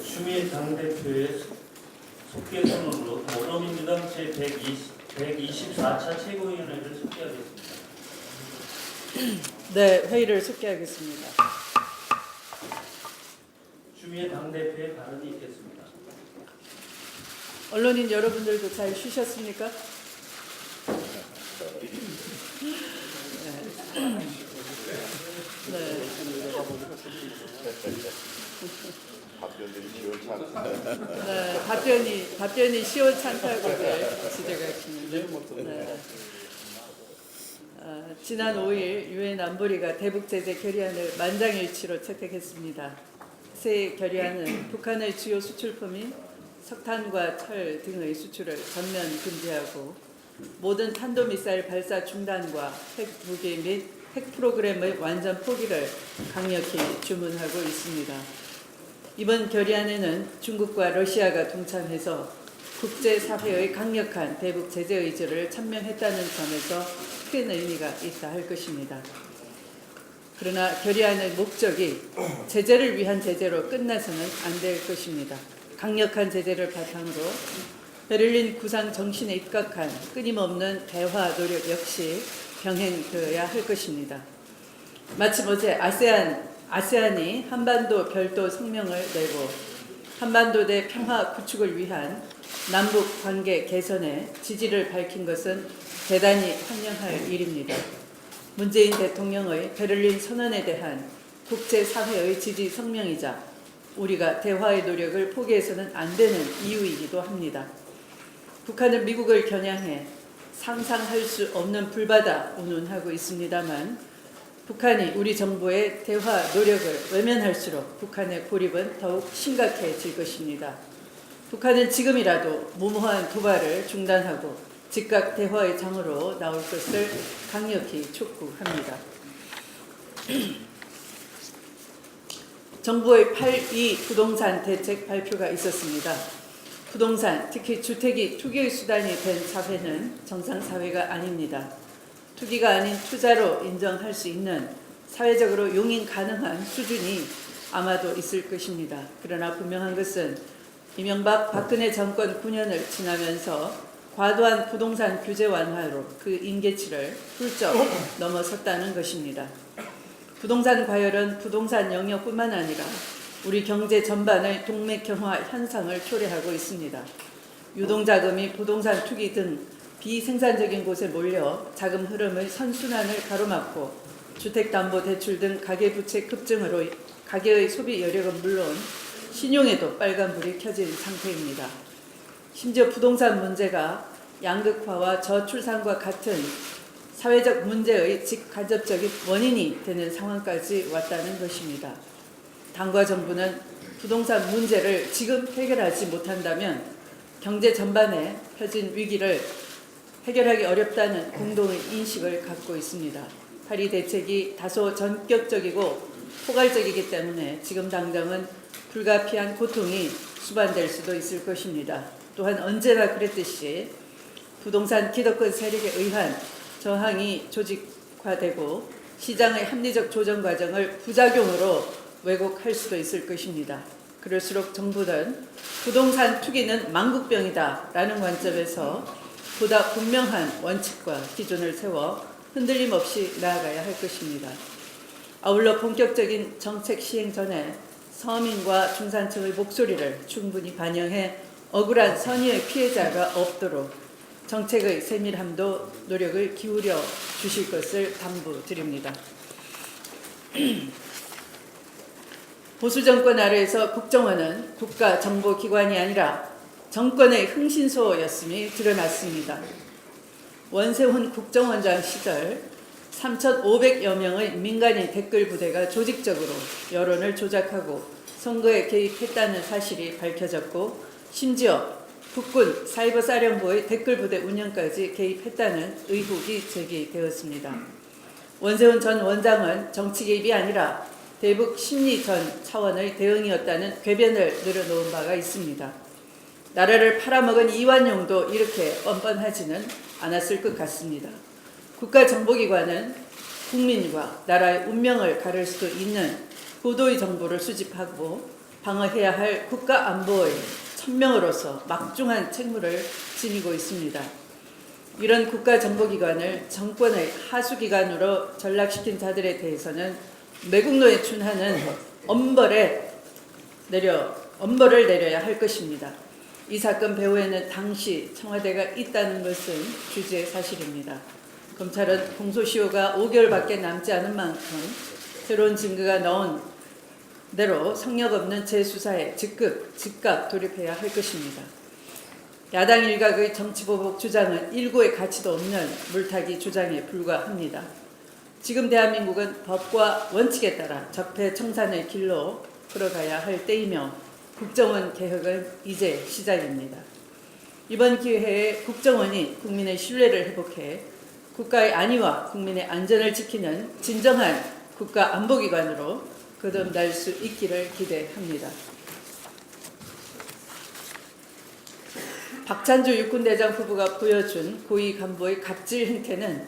추미애 당대표의 속개 선언으로 더불어민주당 제124차 최고위원회를 속개하겠습니다. 네, 회의를 속개하겠습니다. 추미애 당대표의 발언이 있겠습니다. 언론인 여러분들도 잘 쉬셨습니까? 네. 네, 답변이 시원찮다고 지적을 했습니다. 네. 지난 5일 유엔 안보리가 대북 제재 결의안을 만장일치로 채택했습니다. 새 결의안은 북한의 주요 수출품인 석탄과 철 등의 수출을 전면 금지하고 모든 탄도미사일 발사 중단과 핵 무기 및 핵 프로그램의 완전 포기를 강력히 주문하고 있습니다. 이번 결의안에는 중국과 러시아가 동참해서 국제사회의 강력한 대북 제재 의지를 천명했다는 점에서 큰 의미가 있다 할 것입니다. 그러나 결의안의 목적이 제재를 위한 제재로 끝나서는 안 될 것입니다. 강력한 제재를 바탕으로 베를린 구상 정신에 입각한 끊임없는 대화 노력 역시 병행되어야 할 것입니다. 마침 어제 아세안이 한반도 별도 성명을 내고 한반도 내 평화 구축을 위한 남북 관계 개선에 지지를 밝힌 것은 대단히 환영할 일입니다. 문재인 대통령의 베를린 선언에 대한 국제사회의 지지 성명이자 우리가 대화의 노력을 포기해서는 안 되는 이유이기도 합니다. 북한은 미국을 겨냥해 상상할 수 없는 불바다 운운하고 있습니다만 북한이 우리 정부의 대화 노력을 외면할수록 북한의 고립은 더욱 심각해질 것입니다. 북한은 지금이라도 무모한 도발을 중단하고 즉각 대화의 장으로 나올 것을 강력히 촉구합니다. 정부의 8.2 부동산 대책 발표가 있었습니다. 부동산, 특히 주택이 투기의 수단이 된 사회는 정상사회가 아닙니다. 투기가 아닌 투자로 인정할 수 있는 사회적으로 용인 가능한 수준이 아마도 있을 것입니다. 그러나 분명한 것은 이명박 박근혜 정권 9년을 지나면서 과도한 부동산 규제 완화로 그 임계치를 훌쩍 넘어섰다는 것입니다. 부동산 과열은 부동산 영역뿐만 아니라 우리 경제 전반의 동맥경화 현상을 초래하고 있습니다. 유동자금이 부동산 투기 등 비생산적인 곳에 몰려 자금 흐름의 선순환을 가로막고 주택담보대출 등 가계부채 급증으로 가계의 소비 여력은 물론 신용에도 빨간불이 켜진 상태입니다. 심지어 부동산 문제가 양극화와 저출산과 같은 사회적 문제의 직간접적인 원인이 되는 상황까지 왔다는 것입니다. 당과 정부는 부동산 문제를 지금 해결하지 못한다면 경제 전반에 펴진 위기를 해결하기 어렵다는 공동의 인식을 갖고 있습니다. 파리 대책이 다소 전격적이고 포괄적이기 때문에 지금 당장은 불가피한 고통이 수반될 수도 있을 것입니다. 또한 언제나 그랬듯이 부동산 기득권 세력에 의한 저항이 조직화되고 시장의 합리적 조정 과정을 부작용으로 왜곡할 수도 있을 것입니다. 그럴수록 정부는 부동산 투기는 망국병이다라는 관점에서 보다 분명한 원칙과 기준을 세워 흔들림 없이 나아가야 할 것입니다. 아울러 본격적인 정책 시행 전에 서민과 중산층의 목소리를 충분히 반영해 억울한 선의의 피해자가 없도록 정책의 세밀함도 노력을 기울여 주실 것을 당부드립니다. 보수정권 아래에서 국정원은 국가정보기관이 아니라 정권의 흥신소였음이 드러났습니다. 원세훈 국정원장 시절 3,500여 명의 민간인 댓글 부대가 조직적으로 여론을 조작하고 선거에 개입했다는 사실이 밝혀졌고 심지어 국군 사이버사령부의 댓글 부대 운영까지 개입했다는 의혹이 제기되었습니다. 원세훈 전 원장은 정치 개입이 아니라 대북 심리 전 차원의 대응이었다는 궤변을 늘어놓은 바가 있습니다. 나라를 팔아먹은 이완용도 이렇게 뻔뻔하지는 않았을 것 같습니다. 국가정보기관은 국민과 나라의 운명을 가를 수도 있는 고도의 정보를 수집하고 방어해야 할 국가 안보의 천명으로서 막중한 책무를 지니고 있습니다. 이런 국가정보기관을 정권의 하수기관으로 전락시킨 자들에 대해서는 매국노에 준하는 엄벌을 내려야 할 것입니다. 이 사건 배후에는 당시 청와대가 있다는 것은 주지의 사실입니다. 검찰은 공소시효가 5개월밖에 남지 않은 만큼 새로운 증거가 나온 대로 성역 없는 재수사에 즉각 돌입해야 할 것입니다. 야당 일각의 정치보복 주장은 일고의 가치도 없는 물타기 주장에 불과합니다. 지금 대한민국은 법과 원칙에 따라 적폐청산의 길로 걸어가야 할 때이며 국정원 개혁은 이제 시작입니다. 이번 기회에 국정원이 국민의 신뢰를 회복해 국가의 안위와 국민의 안전을 지키는 진정한 국가안보기관으로 거듭날 수 있기를 기대합니다. 박찬주 육군대장 후보가 보여준 고위 간부의 갑질 행태는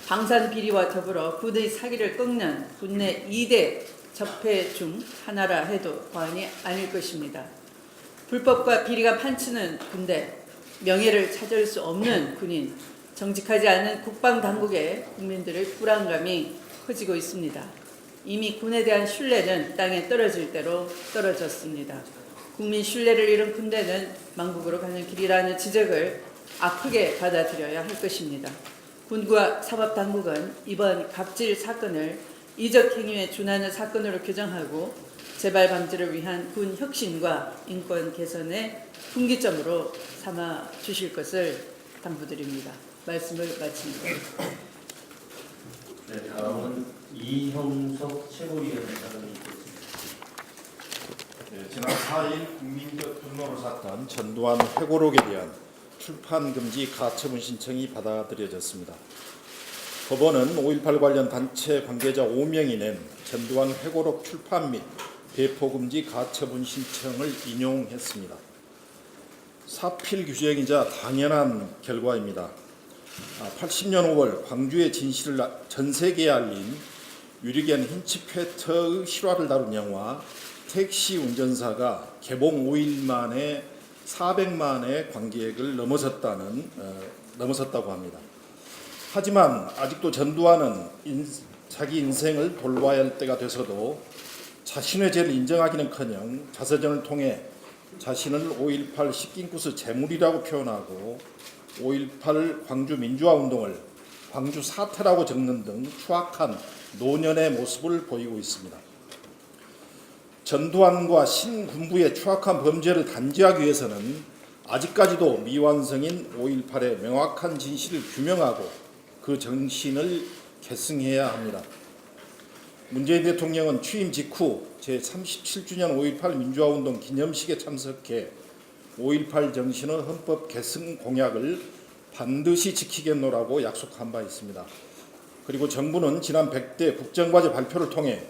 방산 비리와 더불어 군의 사기를 꺾는 군내 2대 적폐 중 하나라 해도 과언이 아닐 것입니다. 불법과 비리가 판치는 군대, 명예를 찾을 수 없는 군인, 정직하지 않은 국방당국에 국민들의 불안감이 커지고 있습니다. 이미 군에 대한 신뢰는 땅에 떨어질 대로 떨어졌습니다. 국민 신뢰를 잃은 군대는 망국으로 가는 길이라는 지적을 아프게 받아들여야 할 것입니다. 군과 사법당국은 이번 갑질 사건을 이적 행위에 준하는 사건으로 규정하고 재발 방지를 위한 군 혁신과 인권 개선의 분기점으로 삼아 주실 것을 당부드립니다. 말씀을 마칩니다. 네, 다음은 이형석 최고위원의 발언이 있겠습니다. 네, 지난 4일 국민적 분노로 샀던 전두환 회고록에 대한 출판 금지 가처분 신청이 받아들여졌습니다. 법원은 5.18 관련 단체 관계자 5명이 낸 전두환 회고록 출판 및 배포 금지 가처분 신청을 인용했습니다. 사필 규정이자 당연한 결과입니다. 80년 5월 광주의 진실을 전 세계에 알린 유리겐 힌치페터의 실화를 다룬 영화 택시 운전사가 개봉 5일 만에 400만의 관객을 넘어섰다고 합니다. 하지만 아직도 전두환은 자기 인생을 돌봐야 할 때가 돼서도 자신의 죄를 인정하기는커녕 자서전을 통해 자신을 5.18 식긴쿠스 재물이라고 표현하고 5.18 광주 민주화운동을 광주 사태라고 적는 등 추악한 노년의 모습을 보이고 있습니다. 전두환과 신군부의 추악한 범죄를 단죄하기 위해서는 아직까지도 미완성인 5.18의 명확한 진실을 규명하고 그 정신을 계승해야 합니다. 문재인 대통령은 취임 직후 제37주년 5.18 민주화운동 기념식에 참석해 5.18 정신의 헌법 계승 공약을 반드시 지키겠노라고 약속한 바 있습니다. 그리고 정부는 지난 100대 국정과제 발표를 통해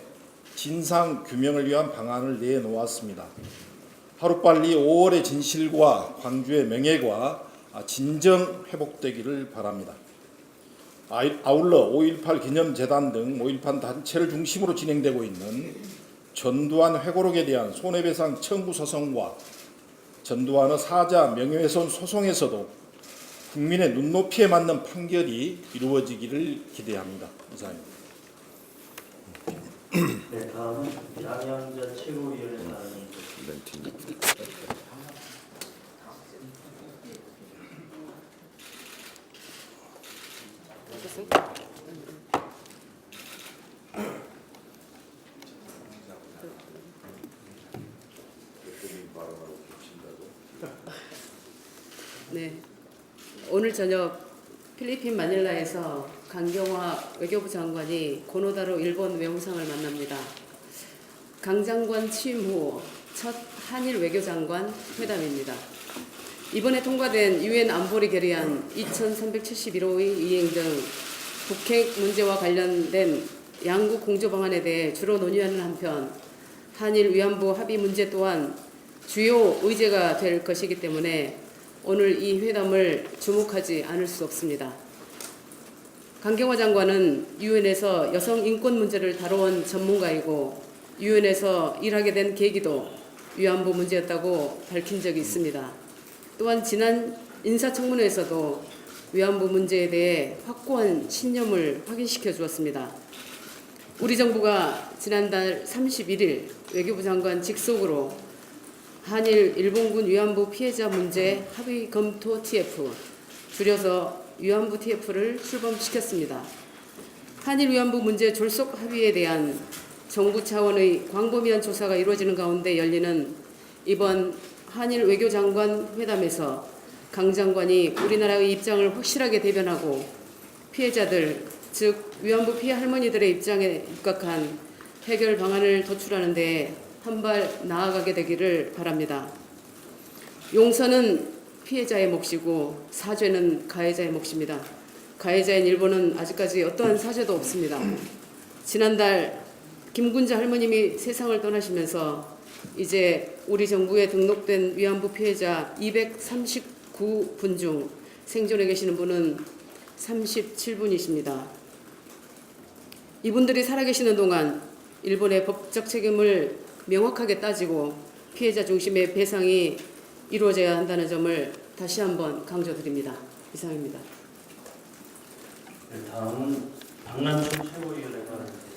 진상 규명을 위한 방안을 내놓았습니다. 하루빨리 5월의 진실과 광주의 명예가 진정 회복되기를 바랍니다. 아울러 5.18 기념재단 등 5.18 단체를 중심으로 진행되고 있는 전두환 회고록에 대한 손해배상 청구 소송과 전두환의 사자 명예훼손 소송에서도 국민의 눈높이에 맞는 판결이 이루어지기를 기대합니다. 이상입니다. 네, 다음은 양양자 최고위원의 발언이 있겠습니다. 네, 오늘 저녁 필리핀 마닐라에서 강경화 외교부 장관이 고노다로 일본 외무상을 만납니다. 강 장관 취임 후 첫 한일 외교장관 회담입니다. 이번에 통과된 유엔 안보리 결의안 2371호의 이행 등 북핵 문제와 관련된 양국 공조 방안에 대해 주로 논의하는 한편 한일 위안부 합의 문제 또한 주요 의제가 될 것이기 때문에 오늘 이 회담을 주목하지 않을 수 없습니다. 강경화 장관은 유엔에서 여성 인권 문제를 다뤄온 전문가이고 유엔에서 일하게 된 계기도 위안부 문제였다고 밝힌 적이 있습니다. 또한 지난 인사청문회에서도 위안부 문제에 대해 확고한 신념을 확인시켜 주었습니다. 우리 정부가 지난달 31일 외교부 장관 직속으로 한일 일본군 위안부 피해자 문제 합의 검토 TF, 줄여서 위안부 TF를 출범시켰습니다. 한일 위안부 문제 졸속 합의에 대한 정부 차원의 광범위한 조사가 이루어지는 가운데 열리는 이번 한일 외교장관 회담에서 강 장관이 우리나라의 입장을 확실하게 대변하고 피해자들, 즉 위안부 피해 할머니들의 입장에 입각한 해결 방안을 도출하는 데 한 발 나아가게 되기를 바랍니다. 용서는 피해자의 몫이고 사죄는 가해자의 몫입니다. 가해자인 일본은 아직까지 어떠한 사죄도 없습니다. 지난달 김군자 할머님이 세상을 떠나시면서 이제 우리 정부에 등록된 위안부 피해자 239분 중 생존해 계시는 분은 37분이십니다. 이분들이 살아계시는 동안 일본의 법적 책임을 명확하게 따지고 피해자 중심의 배상이 이루어져야 한다는 점을 다시 한번 강조드립니다. 이상입니다. 네, 다음은 박남춘 최고위원회가 하겠습니다.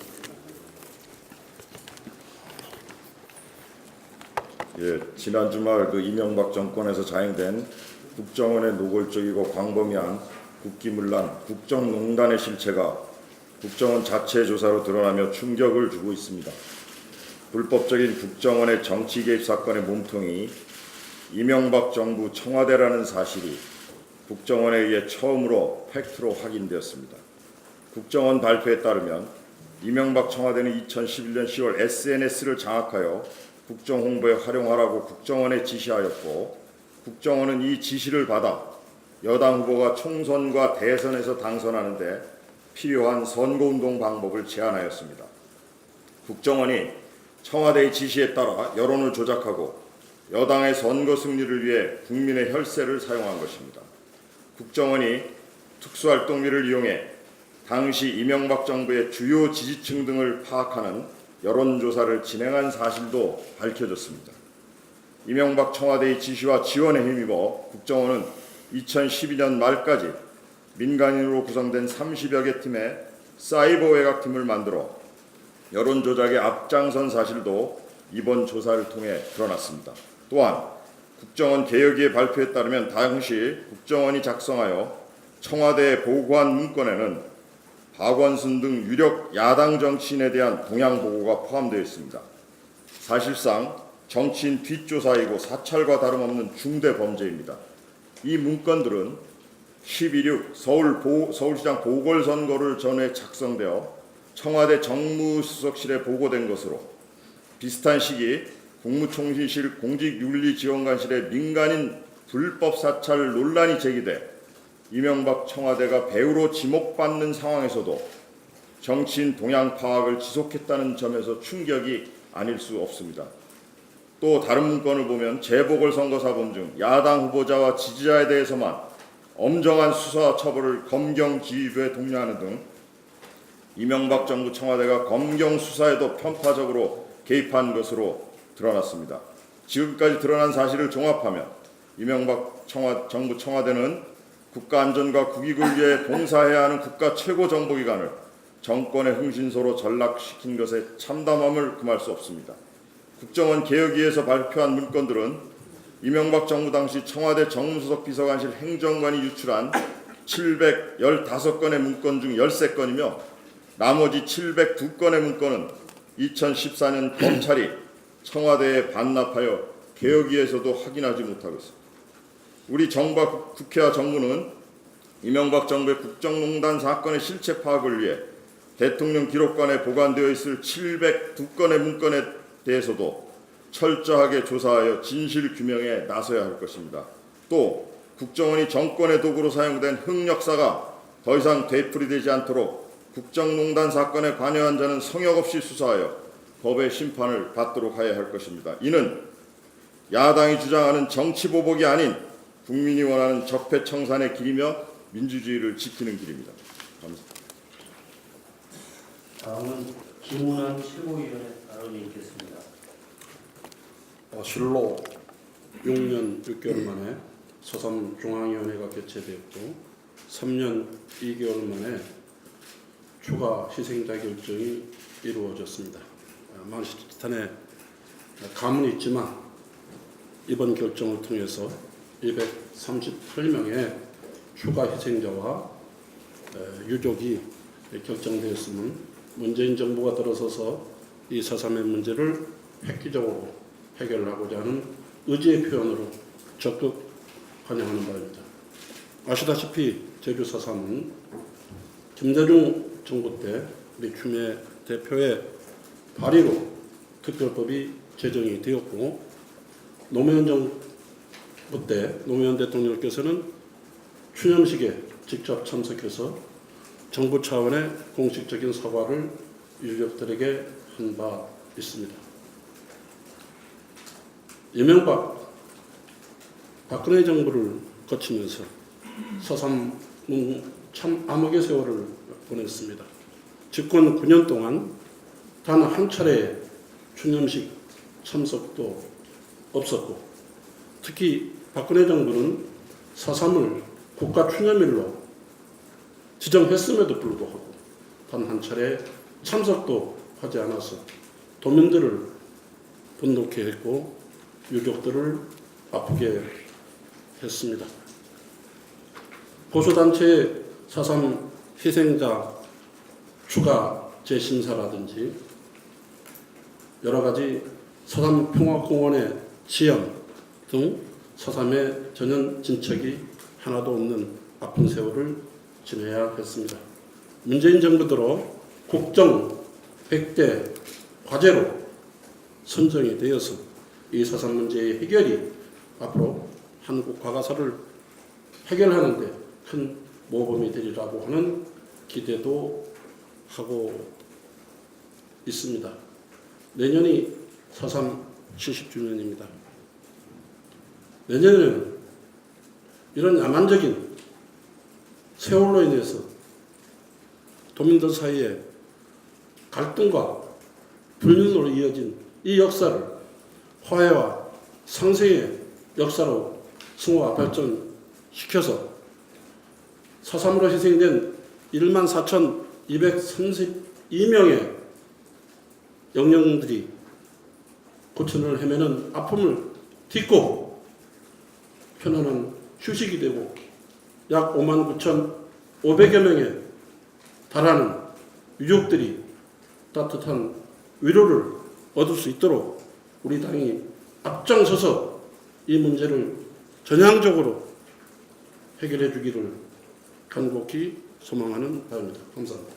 예, 지난 주말 이명박 정권에서 자행된 국정원의 노골적이고 광범위한 국기문란, 국정농단의 실체가 국정원 자체 조사로 드러나며 충격을 주고 있습니다. 불법적인 국정원의 정치 개입 사건의 몸통이 이명박 정부 청와대라는 사실이 국정원에 의해 처음으로 팩트로 확인되었습니다. 국정원 발표에 따르면 이명박 청와대는 2011년 10월 SNS를 장악하여 국정 홍보에 활용하라고 국정원에 지시하였고, 국정원은 이 지시를 받아 여당 후보가 총선과 대선에서 당선하는데 필요한 선거운동 방법을 제안하였습니다. 국정원이 청와대의 지시에 따라 여론을 조작하고 여당의 선거 승리를 위해 국민의 혈세를 사용한 것입니다. 국정원이 특수활동비를 이용해 당시 이명박 정부의 주요 지지층 등을 파악하는 여론조사를 진행한 사실도 밝혀졌습니다. 이명박 청와대의 지시와 지원에 힘입어 국정원은 2012년 말까지 민간인으로 구성된 30여 개 팀의 사이버 외곽팀을 만들어 여론조작에 앞장선 사실도 이번 조사를 통해 드러났습니다. 또한 국정원 개혁위의 발표에 따르면 당시 국정원이 작성하여 청와대에 보고한 문건에는 박원순 등 유력 야당 정치인에 대한 동향 보고가 포함되어 있습니다. 사실상 정치인 뒷조사이고 사찰과 다름없는 중대 범죄입니다. 이 문건들은 12.6 서울시장 보궐선거를 전후에 작성되어 청와대 정무수석실에 보고된 것으로, 비슷한 시기 국무총리실 공직윤리지원관실의 민간인 불법 사찰 논란이 제기돼 이명박 청와대가 배우로 지목받는 상황에서도 정치인 동향 파악을 지속했다는 점에서 충격이 아닐 수 없습니다. 또 다른 문건을 보면 재보궐선거사범 중 야당 후보자와 지지자에 대해서만 엄정한 수사 처벌을 검경 지휘부에 독려하는 등 이명박 정부 청와대가 검경 수사에도 편파적으로 개입한 것으로 드러났습니다. 지금까지 드러난 사실을 종합하면 이명박 정부 청와대는 국가 안전과 국익을 위해 봉사해야 하는 국가 최고 정보기관을 정권의 흥신소로 전락시킨 것에 참담함을 금할 수 없습니다. 국정원 개혁위에서 발표한 문건들은 이명박 정부 당시 청와대 정무수석 비서관실 행정관이 유출한 715건의 문건 중 13건이며 나머지 702건의 문건은 2014년 검찰이 청와대에 반납하여 개혁위에서도 확인하지 못하고 있습니다. 우리 정부와 국회와 정부는 이명박 정부의 국정농단 사건의 실체 파악을 위해 대통령 기록관에 보관되어 있을 702건의 문건에 대해서도 철저하게 조사하여 진실 규명에 나서야 할 것입니다. 또 국정원이 정권의 도구로 사용된 흑역사가 더 이상 되풀이되지 않도록 국정농단 사건에 관여한 자는 성역 없이 수사하여 법의 심판을 받도록 해야 할 것입니다. 이는 야당이 주장하는 정치보복이 아닌 국민이 원하는 적폐청산의 길이며 민주주의를 지키는 길입니다. 감사합니다. 다음은 김은환 최고위원회 발언이 있겠습니다. 실로 6년 6개월 만에 서삼중앙위원회가 개최되었고 3년 2개월 만에 추가 희생자 결정이 이루어졌습니다. 만시티탄에 가문이 있지만 이번 결정을 통해서 238명의 추가 희생자와 유족이 결정되었음은 문재인 정부가 들어서서 이 4.3의 문제를 획기적으로 해결하고자 하는 의지의 표현으로 적극 환영하는 바입니다. 아시다시피 제주 4.3은 김대중 정부 때 우리 추미애 대표의 발의로 특별법이 제정이 되었고 노무현 정부 때 노무현 대통령께서는 추념식에 직접 참석해서 정부 차원의 공식적인 사과를 유족들에게 한 바 있습니다. 이명박, 박근혜 정부를 거치면서 4.3은 참 암흑의 세월을 보냈습니다. 집권 9년 동안 단 한 차례 추념식 참석도 없었고 특히 박근혜 정부는 4.3을 국가 추념일로 지정했음에도 불구하고 단 한 차례 참석도 하지 않아서 도민들을 분노케 했고 유족들을 아프게 했습니다. 보수단체의 4.3 희생자 추가 재심사라든지 여러 가지 4.3 평화공원의 지연 등 4.3의 전혀 진척이 하나도 없는 아픈 세월을 지내야 했습니다. 문재인 정부 들어 국정 100대 과제로 선정이 되어서 이 4.3 문제의 해결이 앞으로 한국 과거사를 해결하는 데 큰 모범이 되리라고 하는 기대도 하고 있습니다. 내년이 4.3 70주년입니다. 내년에는 이런 야만적인 세월로 인해서 도민들 사이에 갈등과 불륜으로 이어진 이 역사를 화해와 상생의 역사로 승화 발전시켜서 4.3으로 희생된 14,232명의 영령들이 고천을 헤매는 아픔을 딛고 편안한 휴식이 되고 약 59,500여 명에 달하는 유족들이 따뜻한 위로를 얻을 수 있도록 우리 당이 앞장서서 이 문제를 전향적으로 해결해 주기를 간곡히 소망하는 바입니다. 감사합니다.